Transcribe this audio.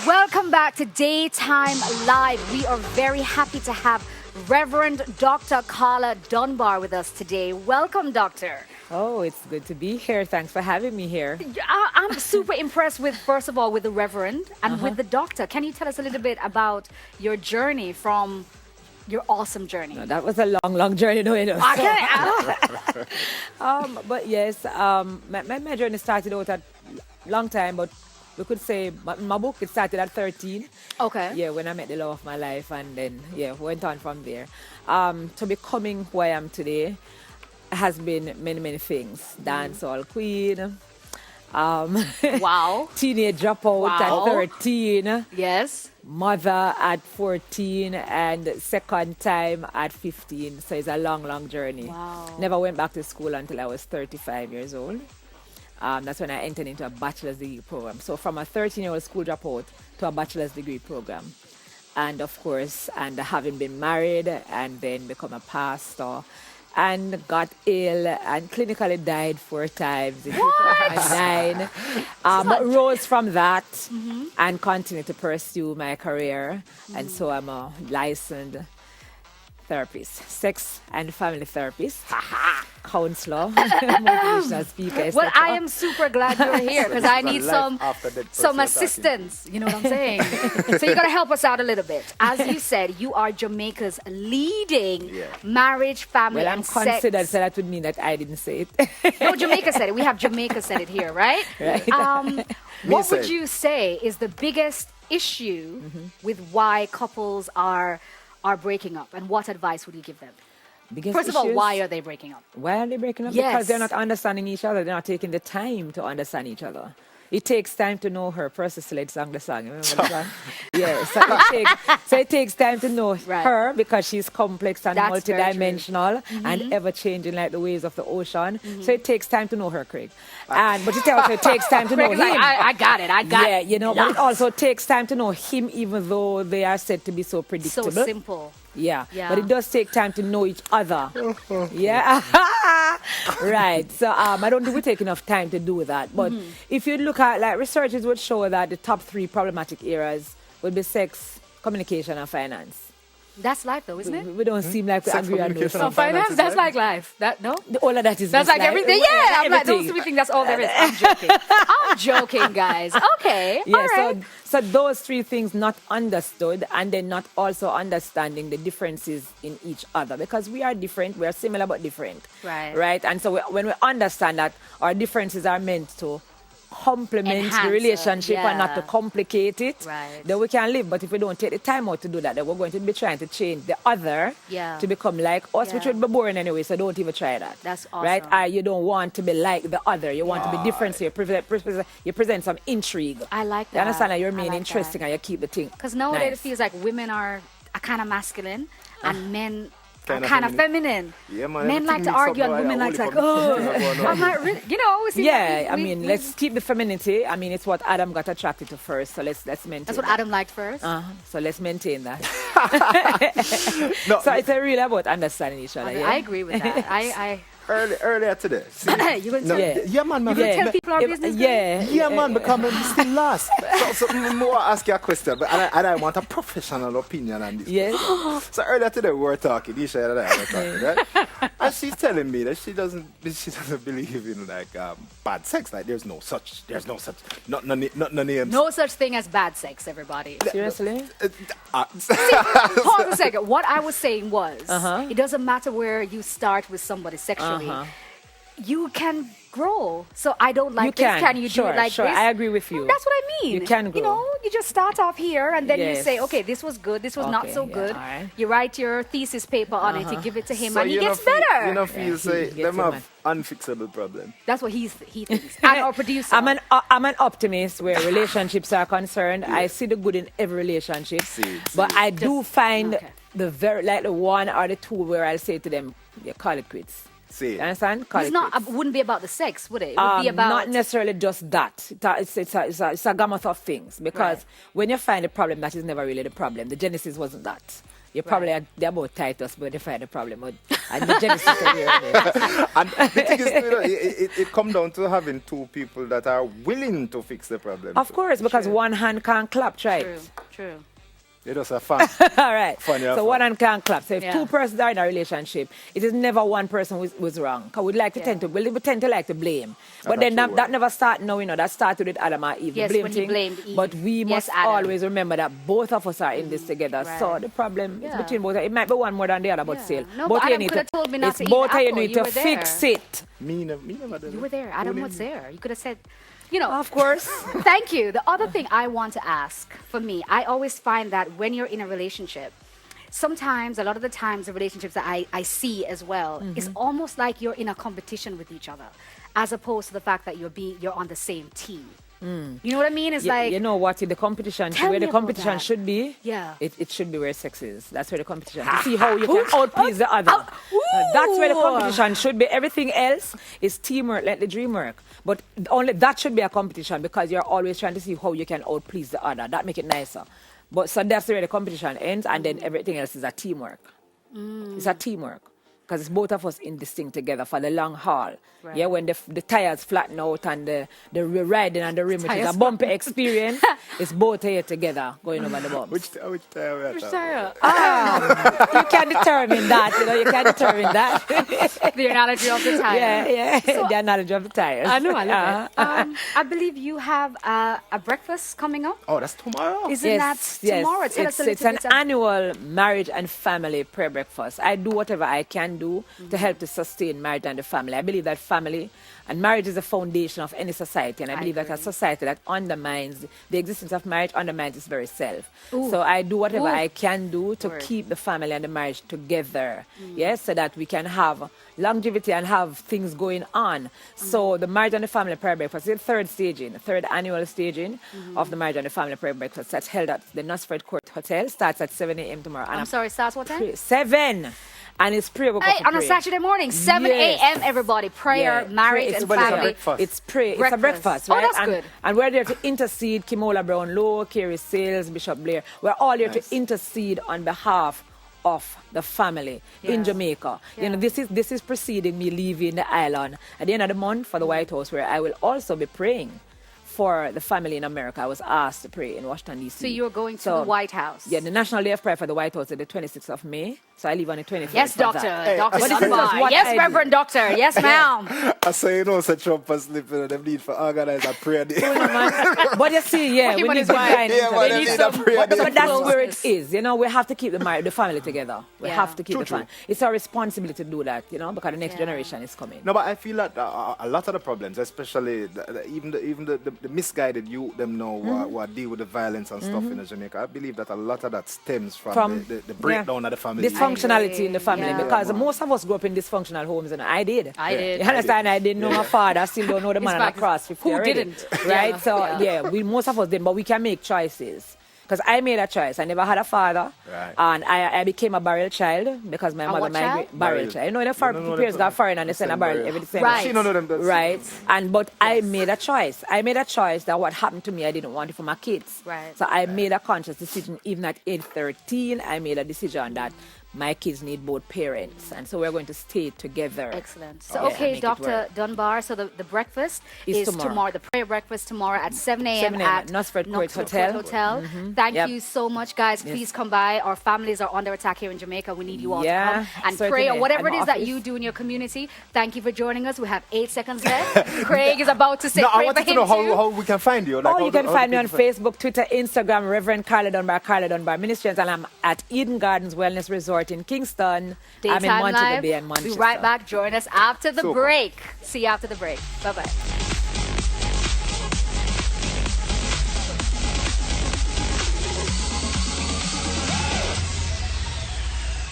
Welcome back to Daytime Live. We are very happy to have Reverend Dr. Carla Dunbar with us today. Welcome, Doctor. Oh, it's good to be here. Thanks for having me here. I'm super impressed with, first of all, with the Reverend and with the Doctor. Can you tell us a little bit about your journey from your awesome journey? No, that was a long journey, no, you know. Okay. But yes, my journey started out at long time, but we could say my book, it started at 13. Okay. Yeah, when I met the love of my life, and then, went on from there. To becoming who I am today has been many things. Dancehall queen, Wow. teenage dropout Wow. at 13. Yes. Mother at 14 and second time at 15. So it's a long journey. Wow. Never went back to school until I was 35 years old. That's when I entered into a bachelor's degree program. So from a 13-year-old school dropout to a bachelor's degree program. And of course, and having been married and then become a pastor and got ill and clinically died 4 times in 2009. But rose from that and continued to pursue my career. And so I'm a licensed therapist, sex and family therapist, counselor, motivational speaker, Well, etc. I am super glad you're here because I need some assistance. You know what I'm saying? So you got to help us out a little bit. As you said, you are Jamaica's leading marriage, family, Well, I'm and considered, sex. so that would mean that I didn't say it. No, Jamaica said it. We have Jamaica said it here, right? Right. What would you say is the biggest issue with why couples are breaking up, and what advice would you give them? Biggest First of all, issues? why are they breaking up? Why are they breaking up? Yes. Because they're not understanding each other. They're not taking the time to understand each other. It takes time to know her. Percy Slade sang the song. Remember the song? Yeah. So it takes time to know her because she's complex and That's very true. multidimensional and ever changing like the waves of the ocean. So it takes time to know her, Craig. But it also takes time to know Craig him. is like, I got it. Yeah, you know, but it also takes time to know him, even though they are said to be so predictable. So simple. Yeah. Yeah. But it does take time to know each other. Yeah. Right. So I don't think we take enough time to do that. But if you look at, like, researchers would show that the top 3 problematic areas would be sex, communication, and finance. That's life, though, isn't it? We don't seem like we Sex, agree on those. communication, So and finance, that's like life. No? All of that is That's just like everything. Yeah, I'm like, everything. those 3 things, that's all there is. I'm joking. I'm joking, guys. Okay. Yeah, all right. so those 3 things not understood, and then not also understanding the differences in each other, because we are different, we are similar but different. Right. Right? And so when we understand that our differences are meant to complement Enhance the it, relationship and not to yeah. complicate it, Right. then we can live. But if we don't take the time out to do that, then we're going to be trying to change the other Yeah. to become like us, which Yeah. would be boring anyway, so don't even try that. That's Right? awesome. You don't want to be like the other. You want to be different, so you present some intrigue. I like that. You understand that you're I being like interesting that. and you keep the thing. Because nowadays it nice. feels like women are kind of masculine and men are Kinda kind of feminine. Yeah, man, Men like to everything argue mixed and up, women like right? to like, Holy oh. fuck. I'm like, really? You know, see, Yeah, I we- mean, we- let's keep the femininity. I mean, it's what Adam got attracted to first, so let's maintain That's what that. Adam liked first. So let's maintain that. No, So it's really about understanding each other. Yeah? I agree with that. I earlier today. See, you gonna no, tell, yeah, man, man. Yeah. tell people our business? Yeah, Man, because I'm still lost. So more ask you a question, but I want a professional opinion on this. Yes. So earlier today we were talking, Isha and I were talking, right? And she's telling me that she doesn't believe in like bad sex. Like there's no such, not no names. No such thing as bad sex, everybody. Seriously? Pause a second. What I was saying was, it doesn't matter where you start with somebody sexually. You can grow. So I don't like You this. Can you sure, do it like sure. this? I agree with you. That's what I mean. You can grow. You know, you just start off here and then you Yes. say, okay, this was good, this was not Okay, so yeah, good. alright. You write your thesis paper on it, you give it to him, So and he you gets know, better. You know, feel say he them gets have unfixable problem. That's what he thinks. And our producer. I'm an optimist where relationships are concerned. I see the good in every relationship, but I do find okay. the one or the two where I'll say to them, yeah, call it quits. See, You understand? Call it's it not. quits. It wouldn't be about the sex, would it? It would be about Not necessarily just that. It's a gamut of things, because Right. when you find a problem, that is never really the problem. The genesis wasn't that. You probably they're both Titus, but they find the problem. But and the Genesis are here. And the thing is, it comes down to having two people that are willing to fix the problem. Of course, because one hand can't clap, right? True. It was a fun. All right. Funny so one hand can't clap. So if two persons are in a relationship, it is never one person who's wrong. Because we like to tend to like to blame. But then that never started. No, that started with Adam and Eve. Yes, blame when thing. he blamed Eve. But we must always remember that both of us are in this together. Right. So the problem is between both. It might be one more than the other, but still. No, both but you Adam need could have told me not to eat both an of you apple. need You to were fix there. it. You were there. Adam was there. You could have said, Of course. Thank you. The other thing I want to ask, for me, I always find that when you're in a relationship, sometimes, a lot of the times, the relationships that I see as well, is almost like you're in a competition with each other, as opposed to the fact that you're on the same team. You know what I mean? It's like, you know what? The competition, Tell where me the about competition that. should be, Yeah. it should be where sex is. That's where the competition. To see how you can outplease the other. That's where the competition should be. Everything else is teamwork, let the dream work. But only that should be a competition because you're always trying to see how you can outplease the other. That make it nicer. But so that's where the competition ends, and then everything else is a teamwork. It's a teamwork. Because it's both of us in this thing together for the long haul. Right. Yeah, when the tires flatten out and the riding and the rim, which is a bumpy experience, it's both here together going over the bumps. Which tire we are Which talking? tire? You can determine that, you can determine that. The analogy of the tire. Yeah. The analogy of the tires. I know, I love it. I believe you have a breakfast coming up. Oh, that's tomorrow. Isn't that tomorrow? Tell us a little It's bit an annual marriage and family prayer breakfast. I do whatever I can do to help to sustain marriage and the family. I believe that family and marriage is the foundation of any society, and I believe that a society that undermines the existence of marriage undermines its very self. So I do whatever I can do to keep the family and the marriage together, yes, so that we can have longevity and have things going on. So the marriage and the family prayer breakfast is the third annual staging of the marriage and the family prayer breakfast that's held at the Nussford Court Hotel. Starts at 7 a.m. tomorrow. I'm sorry, starts what time? 7. And it's prayer. Hey, on a Saturday morning, 7 a.m. everybody. Prayer, marriage, and family. It's prayer. It's a breakfast, right? Oh, that's good. And we're there to intercede. Kimola Brown-Lowe, Kerry Sales, Bishop Blair. We're all here to intercede on behalf of the family in Jamaica. This is preceding me leaving the island at the end of the month for the White House, where I will also be praying for the family in America. I was asked to pray in Washington, D.C. So you're going to the White House? Yeah, the National Day of Prayer for the White House is the 26th of May. So I leave on the 25th. Yes, Doctor. Dr. But this is Dunbar. what Yes, I Reverend do. Doctor. Yes, ma'am. I say, such Trump was sleeping and them need for organize a prayer day. But you see, we What need is to why? join Yeah, but they need a prayer day. But that's where it is. We have to keep the family together. We Yeah. have to keep True, the family. It's our responsibility to do that, because the next generation is coming. No, but I feel that a lot of the problems, especially even the misguided youth, them know who deal with the violence and stuff in Jamaica. I believe that a lot of that stems from the breakdown of the family. Dysfunctionality in the family, Yeah. because most of us grew up in dysfunctional homes, and I did. I did. You understand? I didn't know my father. I still don't know the man fact, across 50 who already. didn't? Right? Yeah. So most of us didn't, but we can make choices. Because I made a choice. I never had a father. Right. And I became a barrel child because my mother what child? barrel child. The parents got foreign and they send a barrel every December. Right. She don't know them. Right. But I made a choice. I made a choice that what happened to me, I didn't want it for my kids. Right. So I made a conscious decision. Even at age 13, I made a decision that my kids need both parents. And so we're going to stay together. Excellent. So, make okay, it Dr. work. Dunbar, so the breakfast is tomorrow. The prayer breakfast tomorrow at 7 a.m. 7 a.m. at Nussford Court Hotel. Thank Yep. you so much, guys. Please come by. Our families are under attack here in Jamaica. We need you all to come and pray certainly. or whatever it I'm is that office. you do in your community. Thank you for joining us. We have 8 seconds left. Craig is about to say No, I pray wanted for to him know too. how we can find you. Like, You can find me on people find- Facebook, Twitter, Instagram, Reverend Carla Dunbar Ministries, and I'm at Eden Gardens Wellness Resort in Kingston. I'm in Daytime Montego Live. Bay and We'll Manchester. be right back. Join us after the Super. break. See you after the break. Bye-bye.